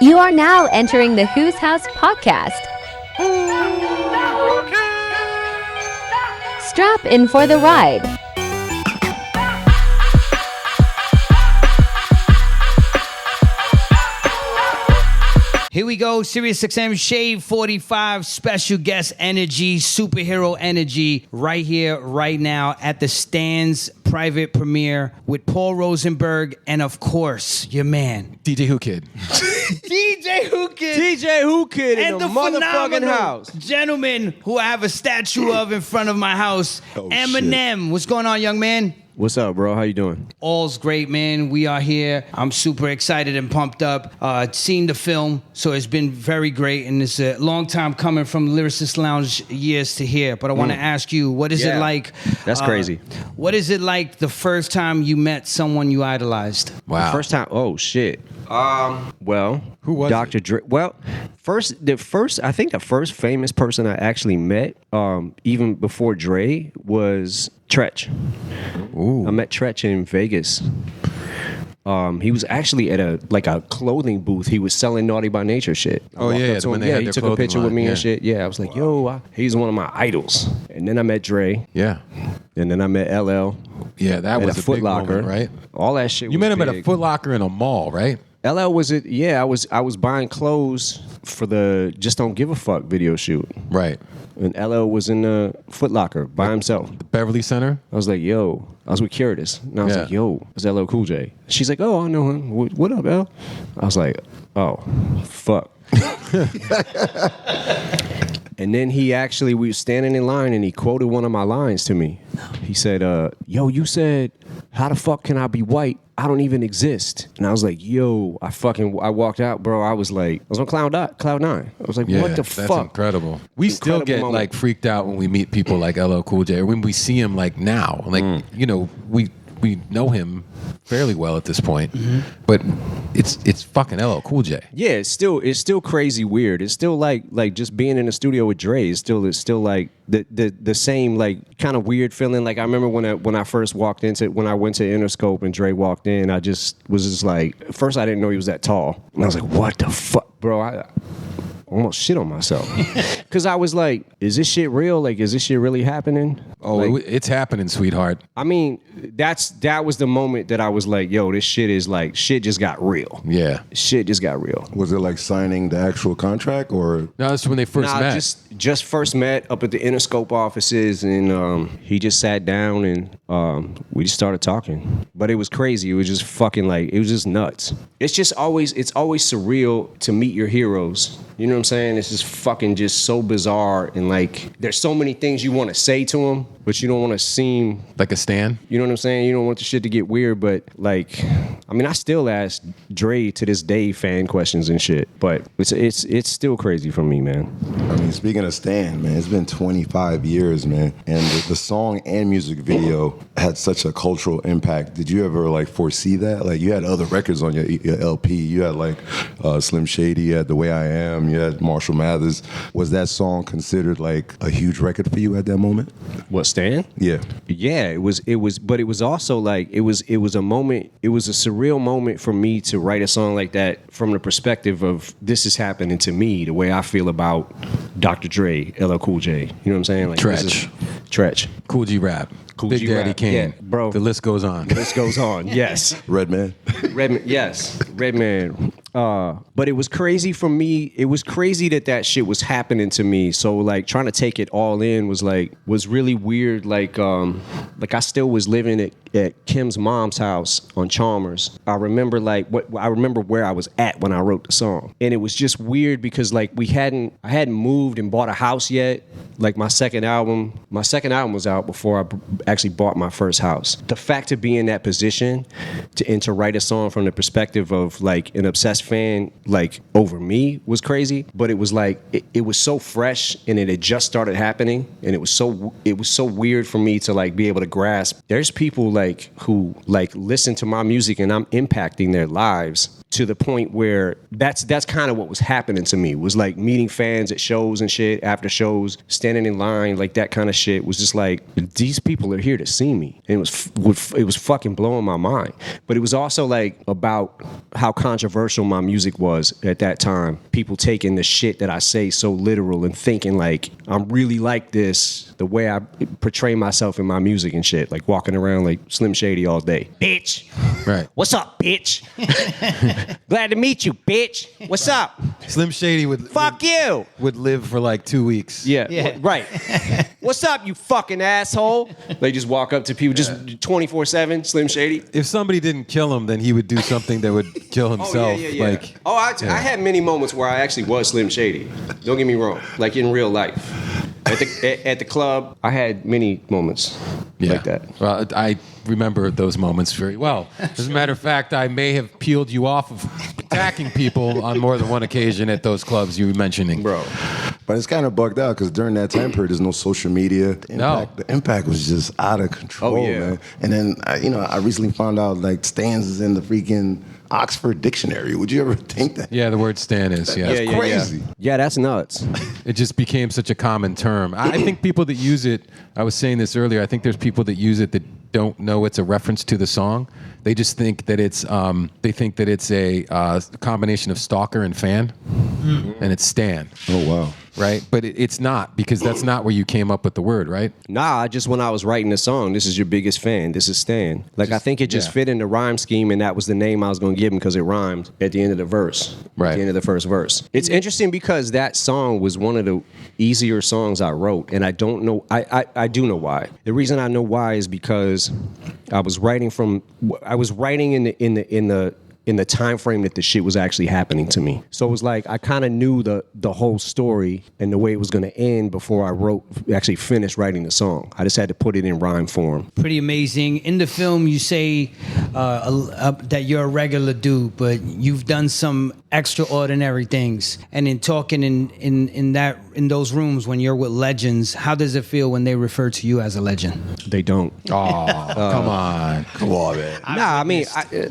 You are now entering the Whose House podcast. Strap in for the ride. Here we go, SiriusXM Shave 45, special guest energy, superhero energy, right here, right now, at the Stands private premiere with Paul Rosenberg and, of course, your man, DJ Who Kid. DJ Who Kid. DJ Who Kid in And the motherfucking house. Gentleman who I have a statue of in front of my house, Oh, Eminem. What's going on, young man? What's up, bro? How you doing? All's great, man. We are here. I'm super excited and pumped up. Seen the film, so it's been very great, and it's a long time coming from Lyricist Lounge years to here. But I want to ask you, what is it like? That's crazy. What is it like the first time you met someone you idolized? Wow. The first time. Oh shit. Well, Who was Dr. Dre? Well, I think the first famous person I actually met, even before Dre, was Tretch. Ooh. I met Tretch in Vegas. He was actually at a clothing booth. He was selling Naughty by Nature shit. I Oh, walked yeah, up to when him. they had he their took a clothing picture with line, me yeah. and shit. Yeah, I was like, he's one of my idols. And then I met Dre, Yeah. and then I met LL. Yeah, that at was a a Foot big Locker, moment, right? All that shit. You was met him at a big. Foot Locker in a mall, right? LL was it? Yeah, I was buying clothes for the Just Don't Give a Fuck video shoot, Right. and LL was in the Foot Locker by himself. The Beverly Center? I was like, yo, I was with Curtis, and I was Yeah. like, yo, it's LL Cool J. She's like, oh, I know him. What up, L? I was like, oh, fuck. And then we were standing in line, and he quoted one of my lines to me. He said, yo, you said, how the fuck can I be white? I don't even exist. And I was like, yo, I walked out, bro. I was on cloud nine. I was like, Yeah, what the that's fuck? incredible. We still Incredible get moment. like freaked out when we meet people like LL Cool J, or when we see him like now. Like, you know, we know him fairly well at this point, but it's fucking LL Cool J. Yeah, it's still crazy weird. It's still like just being in the studio with Dre. It's still like the same like kind of weird feeling. Like I remember when I went to Interscope and Dre walked in, I was just like, at first I didn't know he was that tall, and I was like, what the fuck, bro? I almost shit on myself because I was like, is this shit real? Like, is this shit really happening? Oh, Like, it's happening, sweetheart. I mean, that was the moment that I was like, yo, this shit is like, shit just got real. Yeah. Shit just got real. Was it like signing the actual contract or? No, that's when they first met. Just first met up at the Interscope offices, and he just sat down and we just started talking. But it was crazy. It was just fucking like, it was just nuts. It's always surreal to meet your heroes. You know what I'm saying? It's just fucking just so bizarre, and like there's so many things you want to say to them, but you don't want to seem Like a stan? You know what I'm saying? You don't want the shit to get weird, but like, I mean, I still ask Dre to this day fan questions and shit, but it's still crazy for me, man. I mean, speaking of Stan, man, it's been 25 years, man, and the song and music video had such a cultural impact. Did you ever like foresee that? Like, you had other records on your LP. You had like Slim Shady, you had The Way I Am, you had Marshall Mathers. Was that song considered like a huge record for you at that moment? What, Stan? Yeah. Yeah, it was, but it was also like, it was a moment, it was a surreal moment for me to write a song like that from the perspective of this is happening to me, the way I feel about Dr. Dre, LL Cool J. You know what I'm saying? Like, Tretch. Cool G Rap. Cool Big G Daddy Rap, Kane. yeah, bro. The list goes on. This goes on, yes. Redman. Redman, yes, Redman. But it was crazy for me. It was crazy that shit was happening to me. So like trying to take it all in was really weird. Like I still was living at Kim's mom's house on Chalmers. I remember where I was at when I wrote the song, and it was just weird because like I hadn't moved and bought a house yet. Like my second album was out before I actually bought my first house. The fact to be in that position to write a song from the perspective of like an obsessed fan like over me was crazy, but it was like it was so fresh and it had just started happening, and it was so weird for me to like be able to grasp. There's people like who like listen to my music and I'm impacting their lives. to the point where that's kind of what was happening to me. Was like meeting fans at shows and shit, after shows, standing in line, like that kind of shit was just like, these people are here to see me. And it was fucking blowing my mind. But it was also like about how controversial my music was at that time. People taking the shit that I say so literal and thinking like I'm really like this, the way I portray myself in my music and shit, like walking around like Slim Shady all day. Bitch. Right. What's up, bitch? Glad to meet you, bitch. What's up? Slim Shady would Fuck you. would live for like 2 weeks. Yeah. Right. What's up, you fucking asshole? They just walk up to people just 24/7, Slim Shady. If somebody didn't kill him, then he would do something that would kill himself. Yeah. Like, I had many moments where I actually was Slim Shady. Don't get me wrong. Like in real life. At the club, I had many moments like that. Well, I remember those moments very well. As a matter of fact, I may have peeled you off of attacking people on more than one occasion at those clubs you were mentioning. Bro. But it's kind of bugged out because during that time period, there's no social media. No. The impact was just out of control, man. And then, I recently found out like Stans is in the freaking Oxford Dictionary. Would you ever think that? Yeah, the word stan is, yeah. That's crazy. Yeah, that's nuts. It just became such a common term. I think people that use it, I was saying this earlier, I think there's people that use it that don't know it's a reference to the song. They just think that it's a combination of stalker and fan, and it's stan. Oh, wow. Right? But it's not, because that's not where you came up with the word, right? Nah, just when I was writing the song, this is your biggest fan, this is Stan. Like, I think it just fit in the rhyme scheme, and that was the name I was going to give him because it rhymed at the end of the verse. Right. At the end of the first verse. It's interesting because that song was one of the easier songs I wrote, and I don't know, I do know why. The reason I know why is because I was writing in the time frame that the shit was actually happening to me. So it was like I kind of knew the whole story and the way it was going to end before I actually finished writing the song. I just had to put it in rhyme form. Pretty amazing. In the film, you say that you're a regular dude, but you've done some extraordinary things. And in talking in those rooms when you're with legends, how does it feel when they refer to you as a legend? They don't. Oh, come on. Come on, man. Nah,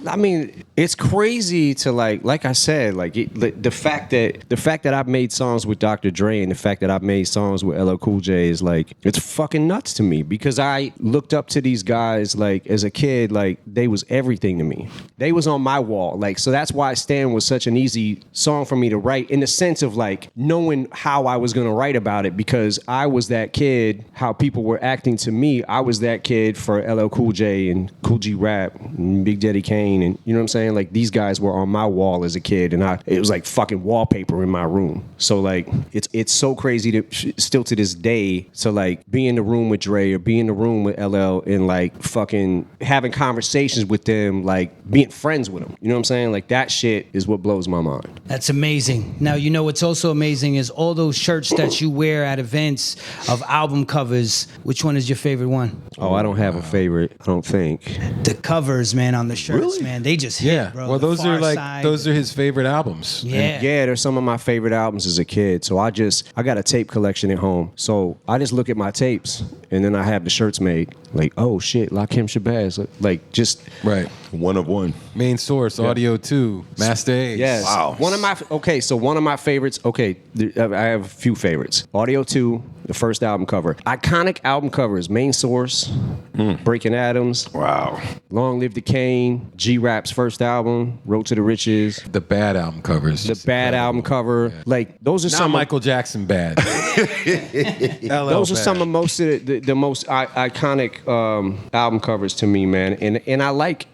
I mean, it's crazy to like I said, like the fact that I've made songs with Dr. Dre and the fact that I've made songs with LL Cool J is like, it's fucking nuts to me because I looked up to these guys like as a kid, like they was everything to me. They was on my wall, like, so that's why Stan was such an easy song for me to write in the sense of like knowing how I was gonna write about it because I was that kid, how people were acting to me. I was that kid for LL Cool J and Cool G Rap and Big Daddy Kane, and you know what I'm saying? Like these guys were on my wall as a kid, and it was like fucking wallpaper in my room. So like it's so crazy to still to this day to like be in the room with Dre or be in the room with LL and like fucking having conversations with them, like being friends with them. You know what I'm saying? Like that shit is what blows my mind. That's amazing. Now, you know what's also amazing is all those shirts that you wear at events of album covers. Which one is your favorite one? Oh, I don't have a favorite, I don't think. The covers, man, on the shirts, man, they just hit, bro. Well, The those are Far like Side. those are his favorite albums. Yeah. Yeah, they're some of my favorite albums as a kid. So I got a tape collection at home. So I just look at my tapes and then I have the shirts made. Like, oh shit, Lakim Shabazz. Like just Right. One of one. Main Source, Audio 2, Master Ace. yes. Wow. One of my favorites. Okay, I have a few favorites. Audio 2, the first album cover. Iconic album covers. Main Source, Breaking Atoms. Wow. Long Live the Kane. G-Rap's first album, Road to the Riches. The bad album covers. The bad album cover. Like those are Not some Michael Jackson bad. Those are some of most of the most iconic album covers to me, man. And I like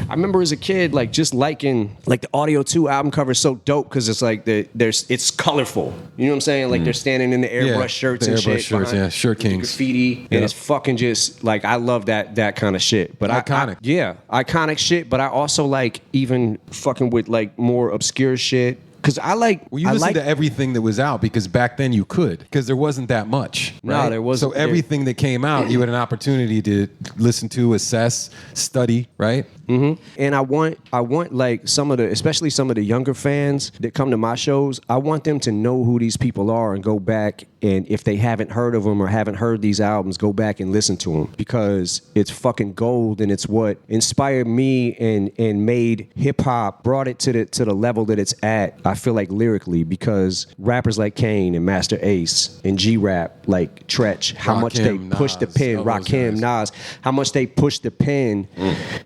I remember as a kid like just liking like the Audio 2 album cover is so dope because it's like it's colorful. You know what I'm saying? Like they're standing in the airbrush shirts the and airbrush shit. shirts, behind yeah, Shirt with the Kings. graffiti, and it's fucking just like I love that kind of shit. But Iconic. iconic shit. But I also like even fucking with like more obscure shit. Cause I like. Well, you listened to everything that was out because back then you could, because there wasn't that much. No, right? there wasn't. So everything that came out, you had an opportunity to listen to, assess, study, right? Mm-hmm. And I want like especially some of the younger fans that come to my shows. I want them to know who these people are and go back And if they haven't heard of them or haven't heard these albums, go back and listen to them because it's fucking gold, and it's what inspired me and made hip hop, brought it to the level that it's at. I feel like lyrically, because rappers like Kane and Master Ace and G-Rap like Tretch, how much they push the pen, Rakim, Nas, how much they push the pen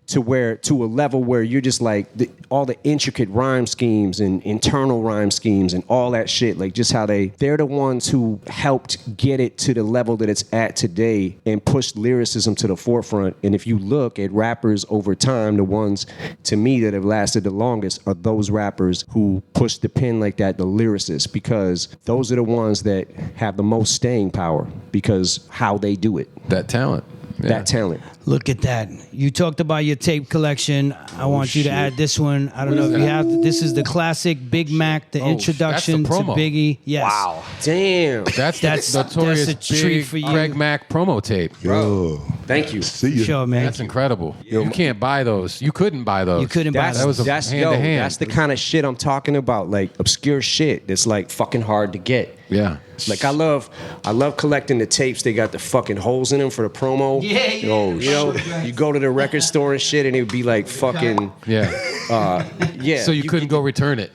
to a level where you're just like all the intricate rhyme schemes and internal rhyme schemes and all that shit, like just how they're the ones who helped get it to the level that it's at today and pushed lyricism to the forefront. And if you look at rappers over time, the ones to me that have lasted the longest are those rappers who push the pen like that, the lyricists, because those are the ones that have the most staying power because how they do it. That talent. Yeah. That talent. Look at that. You talked about your tape collection. I want you to add this one. I don't know if you have. This is the classic Big Mac, the introduction to that's the promo. Biggie. Yes. Wow. Damn. That's That's- notorious that's a treat for you. Greg Mack promo tape. Yo, Thank you. see you. Sure, man. That's incredible. You can't buy those. You couldn't buy those. You couldn't buy That's, that. was a that's hand-to-hand. That's the kind of shit I'm talking about, like obscure shit that's like fucking hard to get. Yeah. Like I love collecting the tapes. They got the fucking holes in them for the promo. Yeah, yeah. Oh, you know, you go to the record store and shit, and it would be like fucking Yeah. yeah. So you couldn't go return it.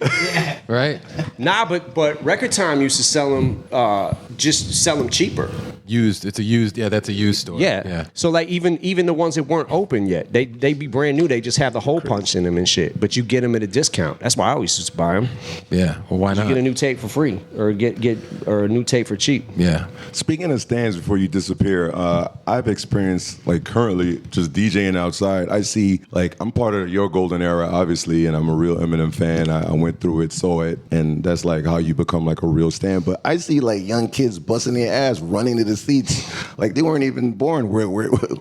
Right? Nah, but Record Time used to sell them, just sell them cheaper. Used. It's a used. Yeah, that's a used store. Yeah. Yeah. So like even the ones that weren't open yet, they be brand new. They just have the hole punch in them and shit. But you get them at a discount. That's why I always used to buy them. Yeah. Well, why You not? get a new tape for free, or get a new tape for cheap. Yeah. Speaking of stands before you disappear, I've experienced like currently just DJing outside. I see like I'm part of your golden era, obviously, and I'm a real Eminem fan. I went through it, saw it, and that's like how you become like a real stand. But I see like young kids busting their ass, running to the seats, like they weren't even born. Where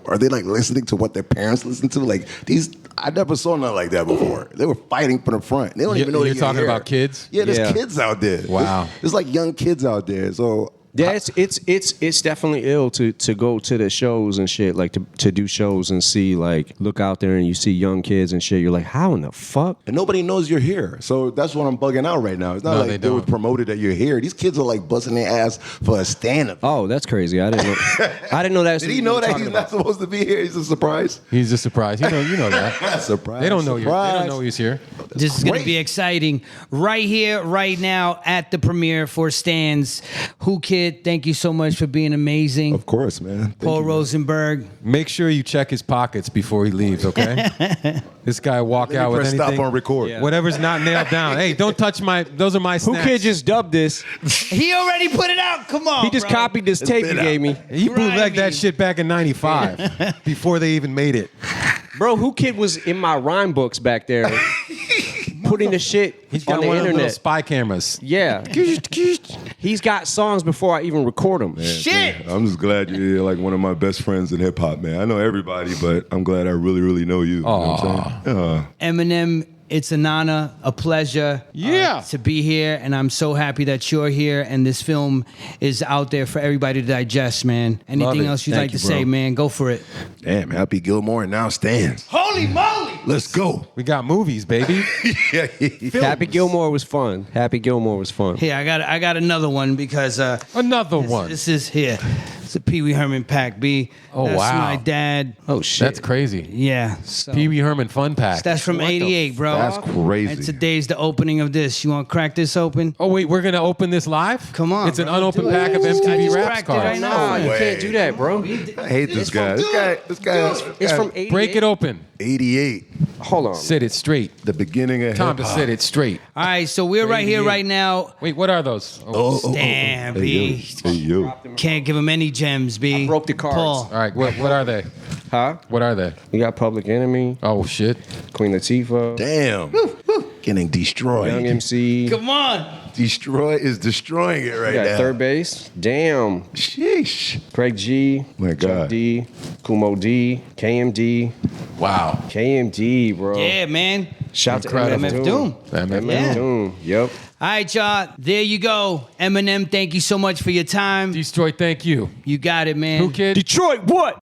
are they like listening to what their parents listen to? Like these, I never saw nothing like that before. They were fighting from the front. They don't even know You're they're talking here. about kids? Yeah, there's Yeah. kids out there. Wow. There's like young kids out there. So Yeah, it's definitely ill to go to the shows and shit, like to do shows and see, like, look out there and you see young kids and shit. You're like, how in the fuck? and nobody knows you're here. So that's what I'm bugging out right now. It's not No, like they they were don't. promoted that you're here. These kids are like busting their ass for a stand-up. Oh, that's crazy. I didn't know. I didn't know that. Did he know that he's not supposed to be here? He's a surprise. He's a surprise. You know that. Surprise. They don't know you. They Surprise. don't know he's here. This is going to Great. be exciting. Right here, right now, at the premiere for Stands. Who Kid, thank you so much for being amazing. Of course, man. Thank Paul you, man. Rosenberg. Make sure you check his pockets before he leaves, okay? This guy walk Let me out with press anything. stop on record. Yeah. Whatever's not nailed down. Hey, don't touch my. Those are my Who snacks. Kid just dubbed this? He already put it out. Come on, He just bro. copied this tape you been gave me. He bootlegged Grimy. that shit back in '95 before they even made it. Bro, Who Kid was in my rhyme books back there. Putting the shit He's on got the one of the little internet. spy cameras. Yeah. He's got songs before I even record them. Shit. I'm just glad you're like one of my best friends in hip hop, man. I know everybody, but I'm glad I really, really know you. You know what I'm saying? Eminem, it's an honor, a pleasure Yeah. to be here, and I'm so happy that you're here, and this film is out there for everybody to digest, man. Anything it. else you'd Thank like to you, bro. say, man? Go for it. Damn, Happy Gilmore now stands. Holy moly! Let's go. We got movies, baby. Yeah. Happy Gilmore was fun. Happy Gilmore was fun. Here, I got another one because Another one. this is here. It's a Pee Wee Herman pack, B. Oh, That's wow. my dad. Oh shit. That's crazy. Yeah. So. Pee Wee Herman Fun Pack. That's from What the '88, bro. That's crazy. And today's the opening of this. You want to crack this open? Oh wait, we're gonna open this live? Come on, It's an bro. unopened Do it. pack of I MTV just Raps cracked it cards. right now. Nah, you way. can't do that, bro. I hate this guy. This guy. It's from 88. Break it open. 88. Hold on. Sit it straight. The beginning of Time to hip-hop. sit it straight. All right, so we're right here, 88. right now. Wait, what are those? Oh. Damn, Hey, B. yo. Hey, yo. Can't give him any gems, B. I broke the cards. Paul. All right, what are they? Huh? What are they? You got Public Enemy, Oh shit. Queen Latifah, Damn. Getting destroyed. Young MC. Come on. Destroy is destroying it right You got now. Third Base. Damn. Sheesh. Craig G. My Chuck God. D. Kumo D. KMD. Wow. KMD, bro. Yeah, man. Shout Incredible. to MF MF Doom. Doom. MF Yeah. Doom. Yep. All right, y'all. There you go. Eminem, thank you so much for your time. Destroy, thank you. You got it, man. Who Kid? Detroit, what?